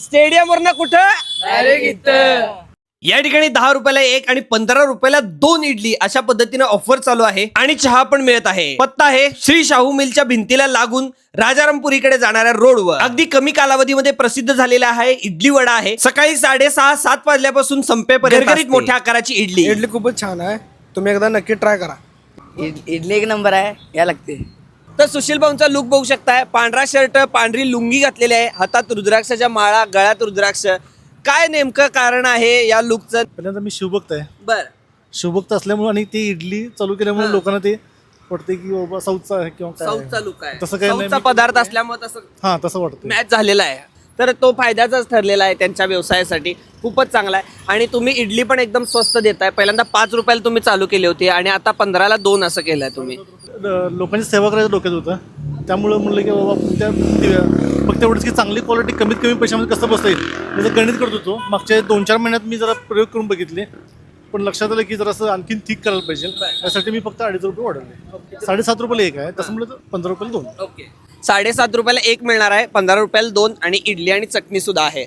Stadium वरनं कुठं direct इथं. या ठिकाणी 10 रुपयाला एक आणि 15 रुपयाला 2 इडली अशा पद्धतीने ऑफर चालू आहे आणि चहा पण मिळत आहे. पत्ता आहे श्री शाहू मिलच्या भिंतीला लागून राजारामपुरीकडे जाणाऱ्या रोडवर अगदी कमी कालावधीमध्ये प्रसिद्ध झालेला आहे इडली वडा आहे. सकाळी 6:30-7 वाजल्यापासून संपेपर्यंत गरगरीत मोठ्या आकाराची इडली. इडली खूपच छान आहे, तुम्ही एकदा नक्की ट्राय करा. इडली एक नंबर आहे, या लागते. तर सुशील भाऊंचा लुक बघू शकताय. पांढरा शर्ट, पांढरी लुंगी घातलेली आहे, हातात रुद्राक्षाच्या माळा, गळ्यात रुद्राक्ष. काय नेमकं कारण आहे या लुकचं? पहिल्यांदा मी शिवभक्त आहे. बर शिवभक्त असल्यामुळे आणि ती इडली चालू केल्यामुळे लोकांना ते वाटते की बाबा साऊथचा आहे किंवा काय आहे. साऊथचा लुक आहे, तसं काही नाही. साऊथचा पदार्थ असल्यामुळे तसं हा तसं वाटतं. मॅच झालेला आहे. तर तो फायद्याचाच ठरलेला आहे त्यांच्या व्यवसायासाठी. खूपच चांगला आहे. आणि तुम्ही इडली पण एकदम स्वस्त देताय. पहिल्यांदा 5 रुपयाला तुम्ही चालू केली होती आणि आता 15ला 2 असं केलंय तुम्ही. लोकांची सेवा करायचं डोक्यात होतं, त्यामुळं म्हणलं की बाबा फक्त एवढंच की चांगली क्वालिटी कमीत कमी पैशामध्ये कसं बसता येईल त्याचं गणित करत होतो. मागच्या 2-4 महिन्यात मी जरा प्रयोग करून बघितले, पण लक्षात आलं की जरासं आणखीन ठीक करायला पाहिजे. त्यासाठी मी फक्त 2.5 रुपये वाढवले. 7.5 रुपयाला एक आहे, तसं म्हटलं तर 15 रुपयाला 2. ओके, 7.5 रुपयाला एक मिळणार आहे, 15 रुपयाला 2 आणि इडली आणि चटणी सुद्धा आहे.